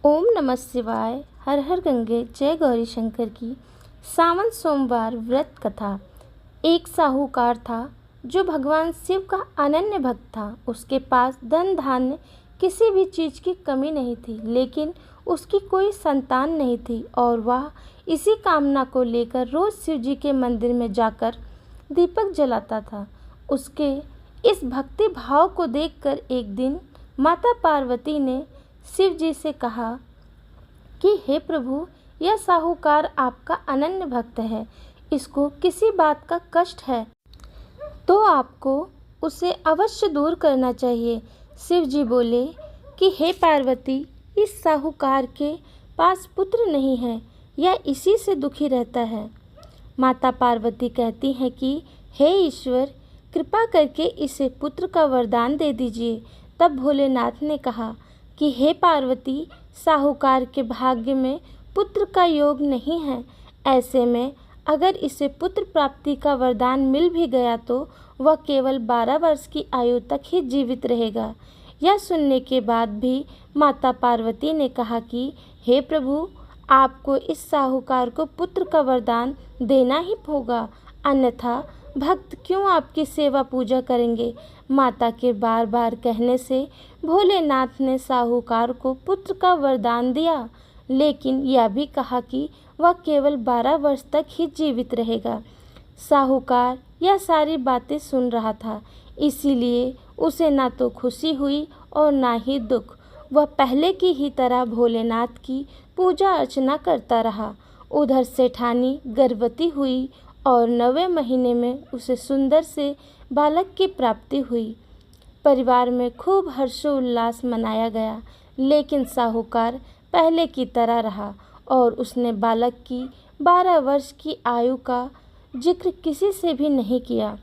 ओम नमः शिवाय। हर हर गंगे जय गौरी शंकर की सावन सोमवार व्रत कथा। एक साहूकार था जो भगवान शिव का अनन्य भक्त था। उसके पास धन धान्य किसी भी चीज़ की कमी नहीं थी, लेकिन उसकी कोई संतान नहीं थी और वह इसी कामना को लेकर रोज़ शिव जी के मंदिर में जाकर दीपक जलाता था। उसके इस भक्ति भाव को देखकर एक दिन माता पार्वती ने शिव जी से कहा कि हे प्रभु, यह साहूकार आपका अनन्य भक्त है, इसको किसी बात का कष्ट है तो आपको उसे अवश्य दूर करना चाहिए। शिव जी बोले कि हे पार्वती, इस साहूकार के पास पुत्र नहीं है, यह इसी से दुखी रहता है। माता पार्वती कहती हैं कि हे ईश्वर, कृपा करके इसे पुत्र का वरदान दे दीजिए। तब भोलेनाथ ने कहा कि हे पार्वती, साहूकार के भाग्य में पुत्र का योग नहीं है। ऐसे में अगर इसे पुत्र प्राप्ति का वरदान मिल भी गया तो वह केवल 12 वर्ष की आयु तक ही जीवित रहेगा। यह सुनने के बाद भी माता पार्वती ने कहा कि हे प्रभु, आपको इस साहूकार को पुत्र का वरदान देना ही होगा, अन्यथा भक्त क्यों आपकी सेवा पूजा करेंगे। माता के बार बार कहने से भोलेनाथ ने साहूकार को पुत्र का वरदान दिया, लेकिन यह भी कहा कि वह केवल 12 वर्ष तक ही जीवित रहेगा। साहूकार यह सारी बातें सुन रहा था, इसीलिए उसे ना तो खुशी हुई और ना ही दुख। वह पहले की ही तरह भोलेनाथ की पूजा अर्चना करता रहा। उधर सेठानी गर्भवती हुई और 9वें महीने में उसे सुंदर से बालक की प्राप्ति हुई। परिवार में खूब हर्षोल्लास मनाया गया, लेकिन साहूकार पहले की तरह रहा और उसने बालक की 12 वर्ष की आयु का जिक्र किसी से भी नहीं किया।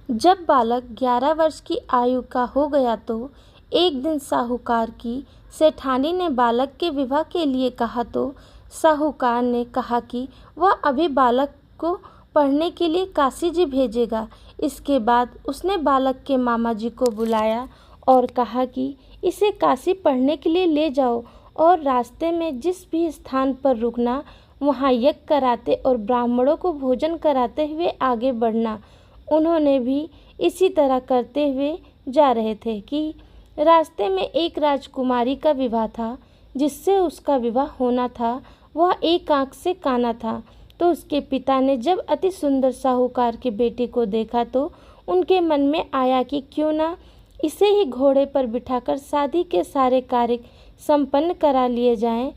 जब बालक 11 वर्ष की आयु का हो गया तो एक दिन साहूकार की सेठानी ने बालक के विवाह के लिए कहा तो साहूकार ने कहा कि वह अभी बालक को पढ़ने के लिए काशी जी भेजेगा। इसके बाद उसने बालक के मामा जी को बुलाया और कहा कि इसे काशी पढ़ने के लिए ले जाओ और रास्ते में जिस भी स्थान पर रुकना वहाँ यज्ञ कराते और ब्राह्मणों को भोजन कराते हुए आगे बढ़ना। उन्होंने भी इसी तरह करते हुए जा रहे थे कि रास्ते में एक राजकुमारी का विवाह था। जिससे उसका विवाह होना था वह एक आँख से काना था। तो उसके पिता ने जब अति सुंदर साहूकार की बेटी को देखा तो उनके मन में आया कि क्यों ना इसे ही घोड़े पर बिठाकर शादी के सारे कार्य संपन्न करा लिए जाएं।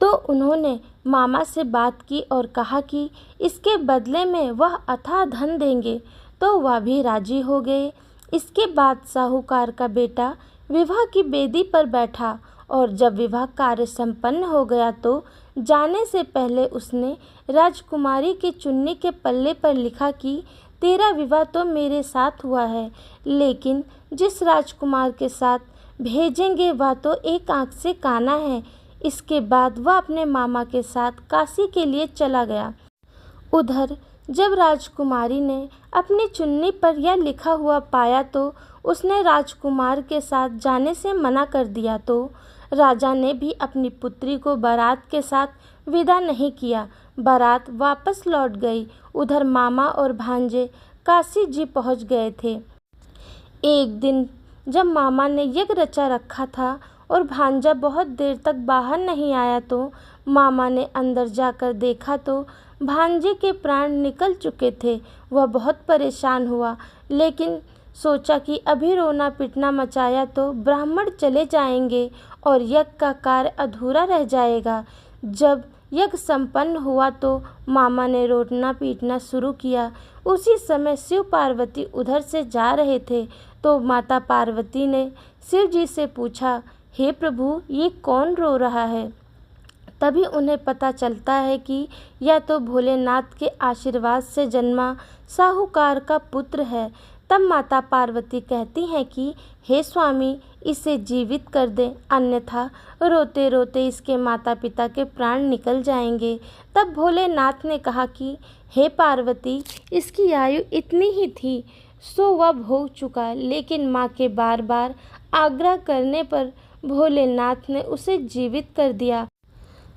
तो उन्होंने मामा से बात की और कहा कि इसके बदले में वह अथाह धन देंगे, तो वह भी राजी हो गए। इसके बाद साहूकार का बेटा विवाह की बेदी पर बैठा और जब विवाह कार्य संपन्न हो गया तो जाने से पहले उसने राजकुमारी की चुन्नी के पल्ले पर लिखा कि तेरा विवाह तो मेरे साथ हुआ है, लेकिन जिस राजकुमार के साथ भेजेंगे वह तो एक आँख से काना है। इसके बाद वह अपने मामा के साथ काशी के लिए चला गया। उधर जब राजकुमारी ने अपनी चुन्नी पर यह लिखा हुआ पाया तो उसने राजकुमार के साथ जाने से मना कर दिया। तो राजा ने भी अपनी पुत्री को बारात के साथ विदा नहीं किया। बारात वापस लौट गई। उधर मामा और भांजे काशी जी पहुंच गए थे। एक दिन जब मामा ने यज्ञ रचा रखा था और भांजा बहुत देर तक बाहर नहीं आया तो मामा ने अंदर जाकर देखा तो भांजे के प्राण निकल चुके थे। वह बहुत परेशान हुआ, लेकिन सोचा कि अभी रोना पिटना मचाया तो ब्राह्मण चले जाएंगे और यज्ञ का कार्य अधूरा रह जाएगा। जब यज्ञ संपन्न हुआ तो मामा ने रोना पीटना शुरू किया। उसी समय शिव पार्वती उधर से जा रहे थे तो माता पार्वती ने शिव जी से पूछा, हे प्रभु, ये कौन रो रहा है। तभी उन्हें पता चलता है कि यह तो भोलेनाथ के आशीर्वाद से जन्मा साहूकार का पुत्र है। तब माता पार्वती कहती हैं कि हे स्वामी, इसे जीवित कर दें, अन्यथा रोते रोते इसके माता पिता के प्राण निकल जाएंगे। तब भोलेनाथ ने कहा कि हे पार्वती, इसकी आयु इतनी ही थी सो वह भोग चुका, लेकिन माँ के बार बार आग्रह करने पर भोलेनाथ ने उसे जीवित कर दिया।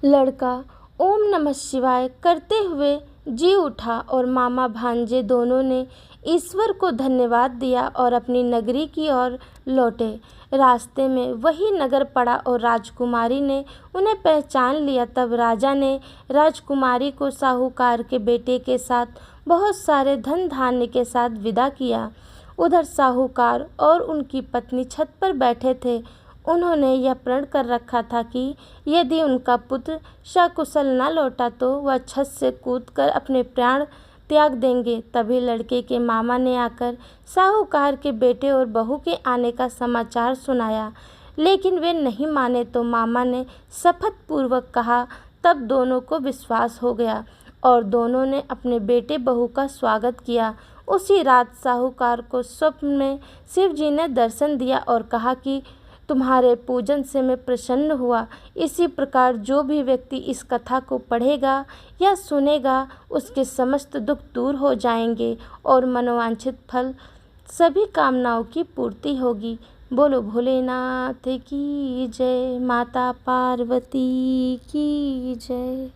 लड़का ओम नमः शिवाय करते हुए जी उठा और मामा भांजे दोनों ने ईश्वर को धन्यवाद दिया और अपनी नगरी की ओर लौटे। रास्ते में वही नगर पड़ा और राजकुमारी ने उन्हें पहचान लिया। तब राजा ने राजकुमारी को साहूकार के बेटे के साथ बहुत सारे धन धान्य के साथ विदा किया। उधर साहूकार और उनकी पत्नी छत पर बैठे थे। उन्होंने यह प्रण कर रखा था कि यदि उनका पुत्र सकुशल न लौटा तो वह छत से कूदकर अपने प्राण त्याग देंगे। तभी लड़के के मामा ने आकर साहूकार के बेटे और बहू के आने का समाचार सुनाया, लेकिन वे नहीं माने तो मामा ने शपथ पूर्वक कहा। तब दोनों को विश्वास हो गया और दोनों ने अपने बेटे बहू का स्वागत किया। उसी रात साहूकार को स्वप्न में शिव जी ने दर्शन दिया और कहा कि तुम्हारे पूजन से मैं प्रसन्न हुआ। इसी प्रकार जो भी व्यक्ति इस कथा को पढ़ेगा या सुनेगा उसके समस्त दुख दूर हो जाएंगे और मनोवांछित फल सभी कामनाओं की पूर्ति होगी। बोलो भोलेनाथ की जय, माता पार्वती की जय।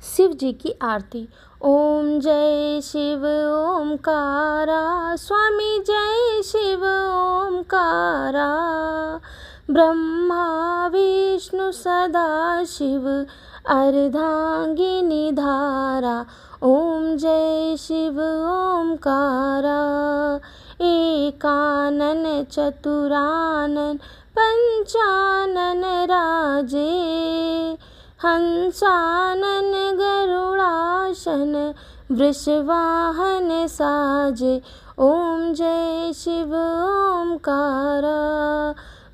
शिव जी की आरती। ओम जय शिव ओमकारा, स्वामी जय शिव ओमकारा। ब्रह्मा विष्णु सदा शिव, अर्धांगिनी धारा। ओम जय शिव ओमकारा। एकानन चतुरानन पंचानन राजे, हंसानन गरुड़ासन वृषवाहन साजे। ओम जय शिव ओमकारा।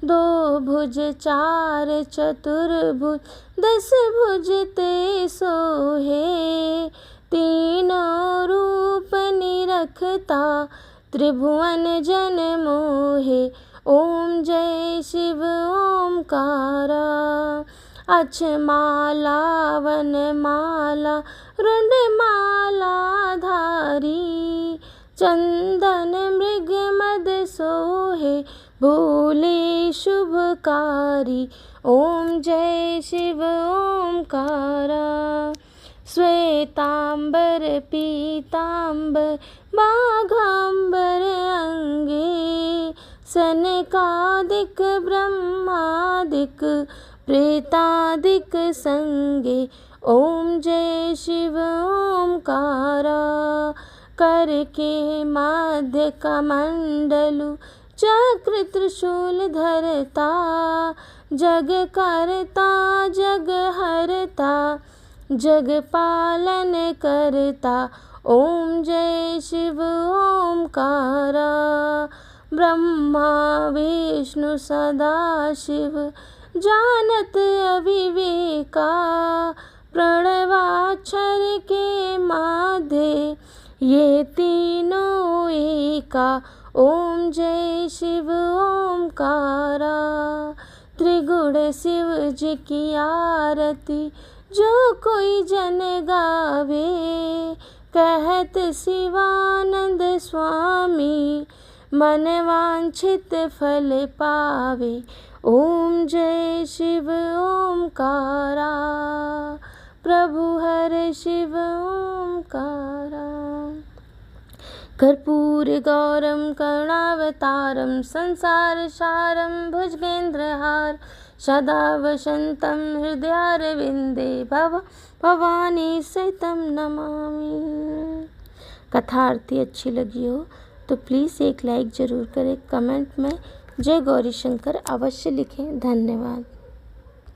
दो भुज चार चतुर्भुज, 10 भुज ते सोहे। तीनों रूप निरखता, त्रिभुवन जन मोहे। ओम जय शिव ओमकारा। अक्षमाला वनमाला रुंड माला धारी, चंदन मृग मद सोहे भोले शुभकारी। ओम जय शिव ओमकारा। श्वेतांबर पीतांबर बाघांबर अंगे, सनकादिक ब्रह्मादिक प्रेतादिक संगे। ओम जय शिव ओमकारा। कर के मध्य कमंडलु, चक्र त्रिशूल धरता। जग करता जग हरता, जग पालन करता। ओम जय शिव ओमकारा। ब्रह्मा विष्णु सदा शिव, जानत अविवेका। प्रणवाक्षर के माधे, ये तीनों एका। ओम जय शिव ओमकारा। त्रिगुण शिव जी की आरती, जो कोई जन गावे। कहत शिवानंद स्वामी, मन वांछित फल पावे। ओम जय शिव ओमकारा। प्रभु हर शिव ओमकारा। कर्पूर गौरम करुणावतारम, संसार सारम भुजगेंद्रहार। सदा वसंतं हृदयारविंदे, भवानी सहितं नमामि। कथा आरती अच्छी लगी हो तो प्लीज़ एक लाइक ज़रूर करें। कमेंट में जय गौरी शंकर अवश्य लिखें। धन्यवाद।